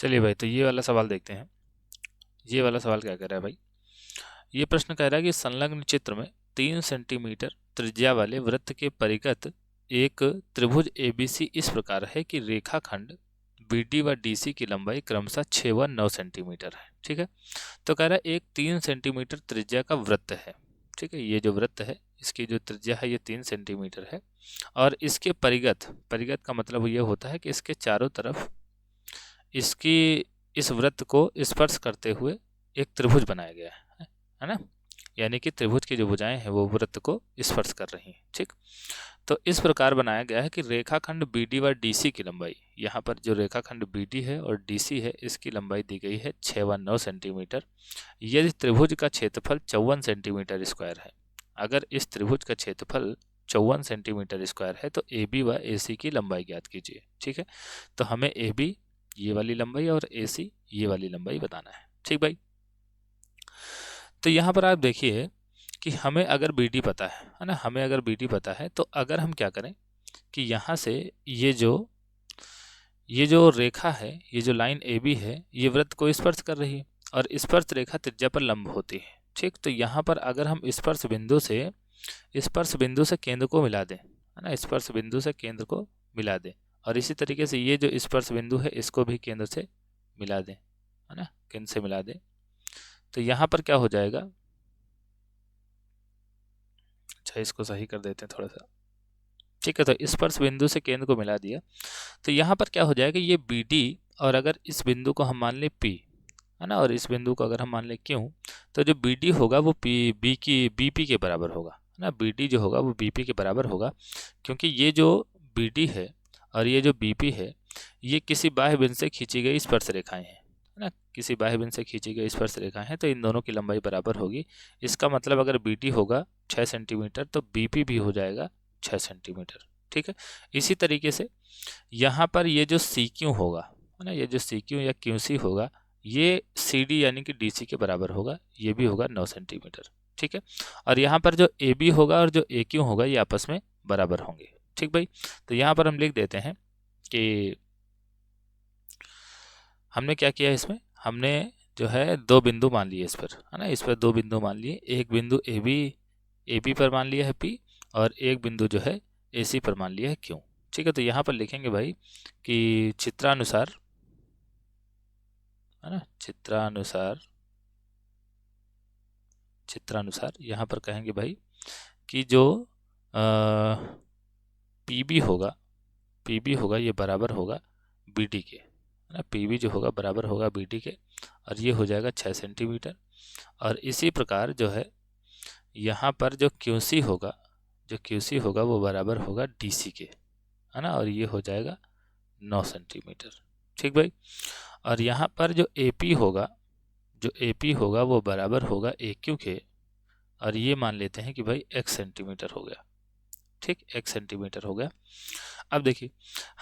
चलिए भाई, तो ये वाला सवाल देखते हैं। ये वाला सवाल क्या कह रहा है भाई? ये प्रश्न कह रहा है कि संलग्न चित्र में 3 सेंटीमीटर त्रिज्या वाले वृत्त के परिगत एक त्रिभुज एबीसी इस प्रकार है कि रेखाखंड बीडी व डीसी की लंबाई क्रमशः 6 व 9 सेंटीमीटर है। ठीक है, तो कह रहा है एक 3 सेंटीमीटर त्रिज्या का वृत्त है। ठीक है, ये जो वृत्त है इसकी जो त्रिज्या है ये 3 सेंटीमीटर है, और इसके परिगत, परिगत का मतलब ये होता है कि इसके चारों तरफ इसकी इस वृत्त को स्पर्श करते हुए एक त्रिभुज बनाया गया है ना, यानी कि त्रिभुज की जो भुजाएं हैं वो वृत्त को स्पर्श कर रही हैं। ठीक, तो इस प्रकार बनाया गया है कि रेखाखंड बीडी व डीसी की लंबाई, यहाँ पर जो रेखाखंड बीडी है और डीसी है इसकी लंबाई दी गई है 6 व 9 सेंटीमीटर। यदि त्रिभुज का क्षेत्रफल 54 सेंटीमीटर स्क्वायर है, अगर इस त्रिभुज का क्षेत्रफल 54 सेंटीमीटर स्क्वायर है तो ए बी व ए सी की लंबाई ज्ञात कीजिए। ठीक है, तो हमें ए बी ये वाली लंबाई और ए सी ये वाली लंबाई बताना है। ठीक भाई, तो यहाँ पर आप देखिए कि हमें अगर बी डी पता है ना, हमें अगर बी डी पता है तो अगर हम क्या करें कि यहाँ से ये जो रेखा है, ये जो लाइन ए बी है, ये वृत्त को स्पर्श कर रही है और स्पर्श रेखा त्रिज्या पर लंब होती है। ठीक, तो यहाँ पर अगर हम स्पर्श बिंदु से केंद्र को मिला दें, है ना, स्पर्श बिंदु से केंद्र को मिला दें, और इसी तरीके से ये जो स्पर्श बिंदु है इसको भी केंद्र से मिला दें, है ना, केंद्र से मिला दें, तो यहाँ पर क्या हो जाएगा? अच्छा, इसको सही कर देते हैं थोड़ा सा। ठीक है, तो स्पर्श बिंदु से केंद्र को मिला दिया, तो यहाँ पर क्या हो जाएगा? ये बी डी, और अगर इस बिंदु को हम मान लें पी, है ना, और इस बिंदु को अगर हम मान लें क्यू, तो जो बी डी होगा वो बी की बी पी के बराबर होगा, है ना, बी डी जो होगा वो बी पी के बराबर होगा, क्योंकि ये जो बी डी है और ये जो बी पी है ये किसी बाह्य बिंदु से खींची गई स्पर्श रेखाएं हैं, है ना, किसी बाह्य बिंदु से खींची गई स्पर्श रेखाएं हैं, तो इन दोनों की लंबाई बराबर होगी। इसका मतलब अगर बी डी होगा 6 सेंटीमीटर तो बी पी भी हो जाएगा 6 सेंटीमीटर। ठीक है, इसी तरीके से यहाँ पर ये जो सी क्यू होगा, है ना, ये जो सी क्यू या क्यू सी होगा ये सी डी यानी कि डी सी के बराबर होगा, ये भी होगा 9 सेंटीमीटर। ठीक है, और यहाँ पर जो ए बी होगा और जो ए क्यू होगा ये आपस में बराबर होंगे। ठीक भाई, तो यहाँ पर हम लिख देते हैं कि हमने क्या किया, इसमें हमने जो है 2 बिंदु मान लिए इस पर, है ना, इस पर 2 बिंदु मान लिए, एक बिंदु ए बी पर मान लिया है पी, और एक बिंदु जो है ए सी पर मान लिया है क्यू। ठीक है, तो यहाँ पर लिखेंगे भाई कि चित्रानुसार, है ना, चित्रानुसार यहाँ पर कहेंगे भाई कि जो पी बी होगा ये बराबर होगा बी डी के, है ना, पी बी जो होगा बराबर होगा बी डी के, और ये हो जाएगा 6 सेंटीमीटर। और इसी प्रकार जो है यहाँ पर जो क्यू सी होगा वो बराबर होगा डी सी के, है ना, और ये हो जाएगा 9 सेंटीमीटर। ठीक भाई, और यहाँ पर जो ए पी होगा वो बराबर होगा ए क्यू के, और ये मान लेते हैं कि भाई x सेंटीमीटर हो गया। ठीक, x सेंटीमीटर हो गया। अब देखिए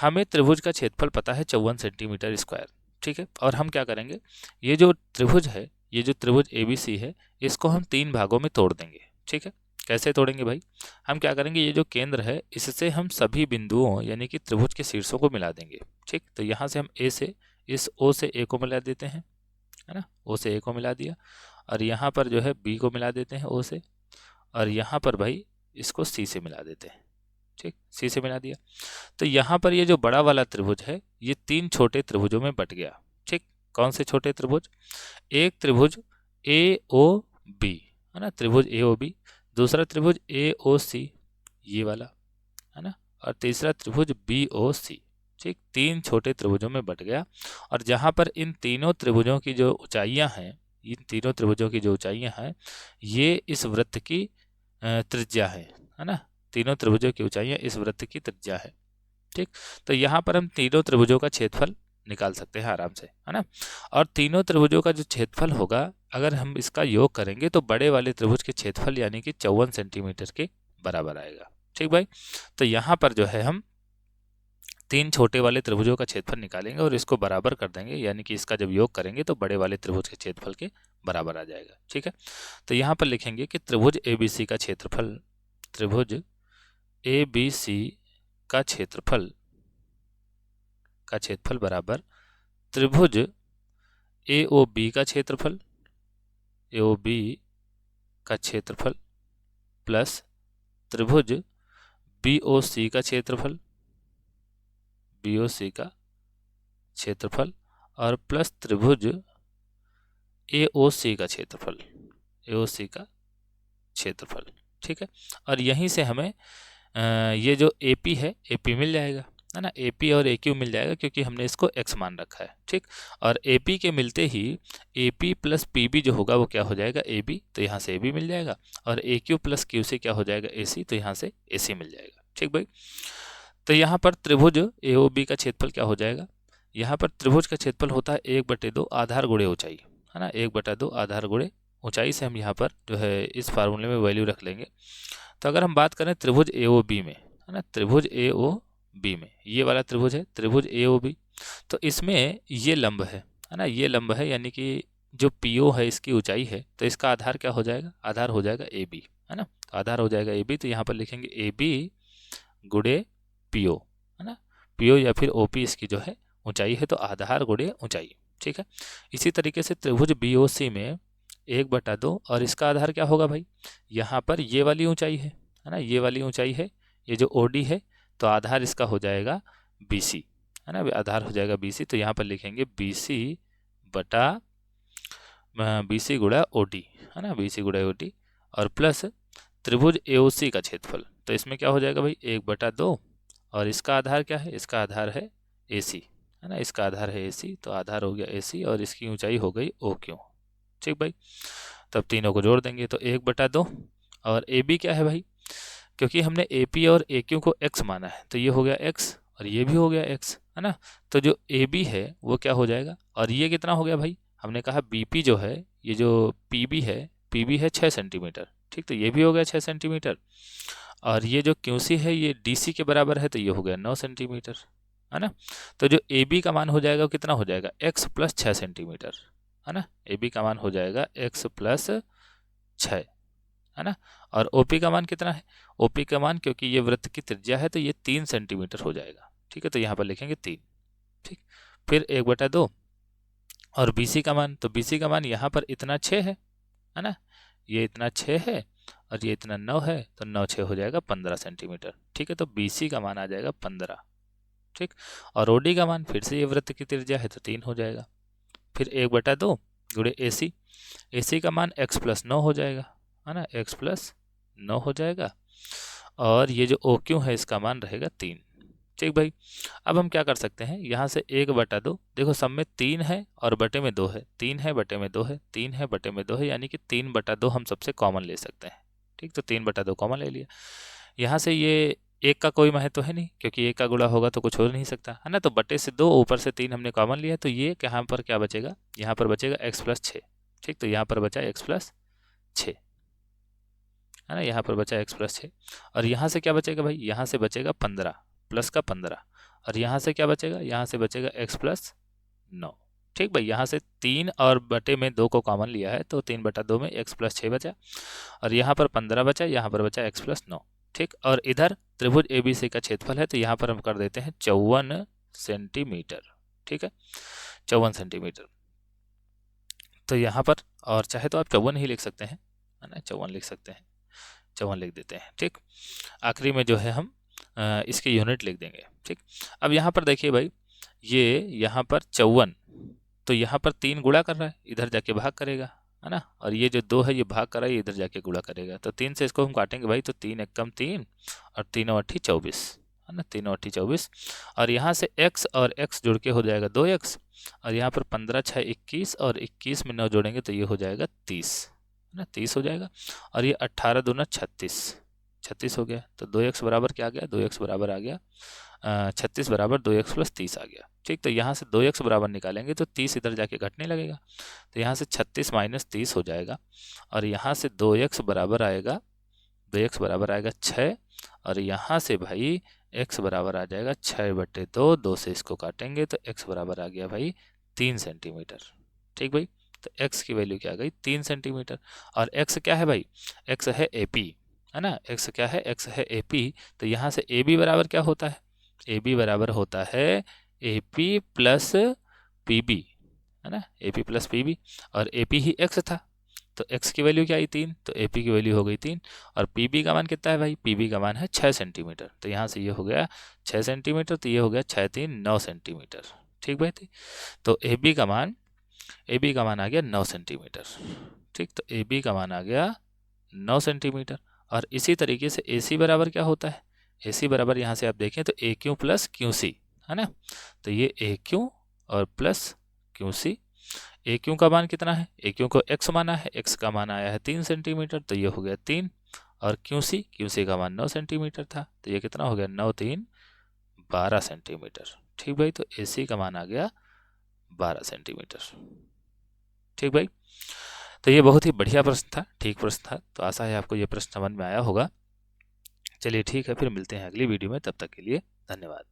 हमें त्रिभुज का क्षेत्रफल पता है 54 सेंटीमीटर स्क्वायर। ठीक है, और हम क्या करेंगे, ये जो त्रिभुज है, ये जो त्रिभुज ABC है इसको हम 3 भागों में तोड़ देंगे। ठीक है, कैसे तोड़ेंगे भाई? हम क्या करेंगे, ये जो केंद्र है इससे हम सभी बिंदुओं यानी कि त्रिभुज के शीर्षों को मिला देंगे। ठीक, तो यहाँ से हम ए से इस ओ से ए को मिला देते हैं, है ना, ओ से ए को मिला दिया, और यहाँ पर जो है बी को मिला देते हैं ओ से, और यहाँ पर भाई इसको सी से मिला देते हैं। ठीक, सी से मिला दिया, तो यहाँ पर ये जो बड़ा वाला त्रिभुज है ये 3 छोटे त्रिभुजों में बट गया। ठीक, कौन से छोटे त्रिभुज? एक त्रिभुज ए ओ बी, है ना, त्रिभुज ए ओ बी, दूसरा त्रिभुज ए ओ सी ये वाला, है ना, और तीसरा त्रिभुज बी ओ सी। ठीक, 3 छोटे त्रिभुजों में बट गया, और जहाँ पर इन तीनों त्रिभुजों की जो ऊंचाइयाँ हैं, ये इस वृत्त की त्रिज्या है ना, तीनों त्रिभुजों की ऊंचाइयाँ इस वृत्त की त्रिज्या है। ठीक, तो यहाँ पर हम तीनों त्रिभुजों का क्षेत्रफल निकाल सकते हैं आराम से, है ना, और तीनों त्रिभुजों का जो क्षेत्रफल होगा अगर हम इसका योग करेंगे तो बड़े वाले त्रिभुज के क्षेत्रफल यानी कि 54 सेंटीमीटर के बराबर आएगा। ठीक भाई, तो यहाँ पर जो है हम 3 छोटे वाले त्रिभुजों का क्षेत्रफल निकालेंगे और इसको बराबर कर देंगे, यानी कि इसका जब योग करेंगे तो बड़े वाले त्रिभुज के क्षेत्रफल के बराबर आ जाएगा। ठीक है, तो यहाँ पर लिखेंगे कि त्रिभुज ABC का क्षेत्रफल, त्रिभुज ABC का क्षेत्रफल बराबर त्रिभुज AOB का क्षेत्रफल, AOB का क्षेत्रफल प्लस त्रिभुज BOC का क्षेत्रफल, BOC का क्षेत्रफल और प्लस त्रिभुज AOC का क्षेत्रफल, AOC का क्षेत्रफल। ठीक है, और यहीं से हमें ये जो AP है, AP मिल जाएगा, है ना। AP और AQ मिल जाएगा क्योंकि हमने इसको x मान रखा है। ठीक, और AP के मिलते ही AP प्लस PB जो होगा वो क्या हो जाएगा, AB, तो यहाँ से AB मिल जाएगा, और AQ प्लस QC क्या हो जाएगा, AC, तो यहाँ से AC मिल जाएगा। ठीक भाई, तो यहाँ पर त्रिभुज AOB का क्षेत्रफल क्या हो जाएगा, यहाँ पर त्रिभुज का क्षेत्रफल होता है 1/2 आधार गुणे ऊंचाई, है ना। 1/2 आधार गुणे ऊंचाई से हम यहाँ पर जो है इस फार्मूले में वैल्यू रख लेंगे। तो अगर हम बात करें त्रिभुज AOB में, है ना, त्रिभुज AOB में, ये वाला त्रिभुज है त्रिभुज AOB, तो इसमें ये लंब है ना, ये लंब है, यानी कि जो PO है इसकी ऊंचाई है, तो इसका आधार क्या हो जाएगा, आधार हो जाएगा AB, है ना। तो आधार हो जाएगा AB, तो यहाँ पर लिखेंगे AB गुणे PO, है ना। PO या फिर OP इसकी जो है ऊंचाई है, तो आधार गुणे ऊंचाई। ठीक है, इसी तरीके से त्रिभुज BOC में 1/2, और इसका आधार क्या होगा भाई, यहाँ पर ये वाली ऊंचाई है ना, ये वाली ऊंचाई है, ये जो OD है, तो आधार इसका हो जाएगा BC, है ना, आधार हो जाएगा BC, तो यहाँ पर लिखेंगे BC गुणा OD, है ना, BC गुणा OD, और प्लस त्रिभुज AOC का क्षेत्रफल, तो इसमें क्या हो जाएगा भाई 1/2, और इसका आधार क्या है, इसका आधार है AC, है ना, इसका आधार है AC, तो आधार हो गया AC और इसकी ऊंचाई हो गई OQ। ठीक भाई, तब तीनों को जोड़ देंगे तो 1/2, और AB क्या है भाई, क्योंकि हमने AP और AQ को x माना है, तो ये हो गया x और ये भी हो गया x, है ना। तो जो AB है वो क्या हो जाएगा, और ये कितना हो गया भाई, हमने कहा BP जो है, ये जो PB है 6 सेंटीमीटर। ठीक, तो ये भी हो गया 6 सेंटीमीटर, और ये जो QC है ये DC के बराबर है, तो ये हो गया 9 सेंटीमीटर, है ना। तो जो AB का मान हो जाएगा वो कितना हो जाएगा, x प्लस 6 सेंटीमीटर, है ना। AB का मान हो जाएगा x प्लस 6, है ना। और OP का मान कितना है, OP का मान, क्योंकि ये वृत्त की त्रिज्या है, तो ये 3 सेंटीमीटर हो जाएगा। ठीक है, तो यहाँ पर लिखेंगे 3। ठीक, फिर 1/2, और BC का मान, तो BC का मान यहाँ पर इतना 6 है ना, ये इतना 6 है और ये इतना 9 है, तो 9 6 हो जाएगा 15 सेंटीमीटर। ठीक है, तो BC का मान आ जाएगा 15। ठीक, और OD का मान, फिर से ये वृत्त की त्रिज्या है तो 3 हो जाएगा। फिर 1/2 गुणे AC, AC का मान x प्लस 9 हो जाएगा, है ना, x प्लस 9 हो जाएगा, और ये जो OQ है इसका मान रहेगा 3। ठीक भाई, अब हम क्या कर सकते हैं, यहाँ से 1/2, देखो सब में 3 है और बटे में 2 है, 3 है बटे में 2 है, 3 है बटे में 2 है, यानी कि 3/2 हम सबसे कॉमन ले सकते हैं। ठीक, तो 3/2 कॉमन ले लिया। यहाँ से ये 1 का कोई महत्व है नहीं, क्योंकि 1 का गुणा होगा तो कुछ हो नहीं सकता, है ना। तो बटे से 2, ऊपर से 3 हमने कॉमन लिया, तो ये यहाँ पर क्या बचेगा, यहाँ पर बचेगा x प्लस 6। ठीक, तो यहाँ पर बचा x प्लस 6, है ना, यहाँ पर बचा x प्लस 6, और यहाँ से क्या बचेगा भाई, यहाँ से बचेगा 15 प्लस का 15, और यहाँ से क्या बचेगा, यहाँ से बचेगा x प्लस 9। ठीक भाई, यहाँ से 3 और बटे में 2 को कॉमन लिया है, तो 3/2 में x प्लस 6 बचा, और यहाँ पर 15 बचा, यहाँ पर बचा x प्लस 9। ठीक, और इधर त्रिभुज ABC का क्षेत्रफल है, तो यहाँ पर हम कर देते हैं 54 सेंटीमीटर। ठीक है, 54 सेंटीमीटर, तो यहाँ पर, और चाहे तो आप 54 ही लिख सकते हैं, है ना, 54 लिख सकते हैं, 54 लिख देते हैं। ठीक, आखिरी में जो है हम इसके यूनिट लिख देंगे। ठीक, अब यहाँ पर देखिए भाई, ये यहाँ पर 54, तो यहाँ पर 3 गुणा कर रहा है, इधर जाके भाग करेगा, है ना, और ये जो 2 है ये भाग कर रहा है, ये इधर जाके गुणा करेगा, तो 3 से इसको हम काटेंगे भाई, तो 3 एकम 3 और 3 अट्ठी 24, है ना, 3 अट्ठी 24, और यहाँ से x और x जुड़ के हो जाएगा 2x, और यहाँ पर 15 6 21, और 21 में 9 जोड़ेंगे तो ये हो जाएगा 30, है ना, 30 हो जाएगा, और ये 18 दूना 36 हो गया, तो 2x बराबर क्या आ गया, 2x बराबर आ गया 36 बराबर 2x प्लस 30 आ गया। ठीक, तो यहाँ से 2x बराबर निकालेंगे तो 30 इधर जाके घटने लगेगा, तो यहाँ से 36 माइनस 30 हो जाएगा, और यहाँ से 2x बराबर आएगा 6, और यहाँ से भाई x बराबर आ जाएगा 6/2, 2 से इसको काटेंगे तो x बराबर आ गया भाई 3 सेंटीमीटर। ठीक भाई, तो x की वैल्यू क्या आ गई 3 सेंटीमीटर, और x क्या है भाई, x है AP, है ना, x क्या है, x है AP, तो यहाँ से AB बराबर क्या होता है, AB बराबर होता है AP प्लस पीबी, है ना, AP प्लस पीबी, और AP ही x था, तो x की वैल्यू क्या आई 3, तो AP की वैल्यू हो गई 3, और PB का मान कितना है भाई, PB का मान है 6 सेंटीमीटर, तो यहाँ से ये हो गया 6 सेंटीमीटर, तो ये हो गया 6 3 9 सेंटीमीटर। ठीक भाई, तो AB का मान आ गया 9 सेंटीमीटर। ठीक, तो AB का मान आ गया 9 सेंटीमीटर। और इसी तरीके से AC बराबर क्या होता है, AC बराबर यहाँ से आप देखें तो AQ प्लस QC, है ना, तो ये AQ और प्लस QC। AQ का मान कितना है, AQ को x माना है, x का मान आया है 3 सेंटीमीटर, तो ये हो गया 3, और QC का मान 9 सेंटीमीटर था, तो ये कितना हो गया 9 3 12 सेंटीमीटर। ठीक भाई, तो AC का मान आ गया 12 सेंटीमीटर। ठीक भाई, तो ये बहुत ही बढ़िया प्रश्न था, ठीक प्रश्न था, तो आशा है आपको ये प्रश्न समझ में आया होगा। चलिए ठीक है, फिर मिलते हैं अगली वीडियो में, तब तक के लिए धन्यवाद।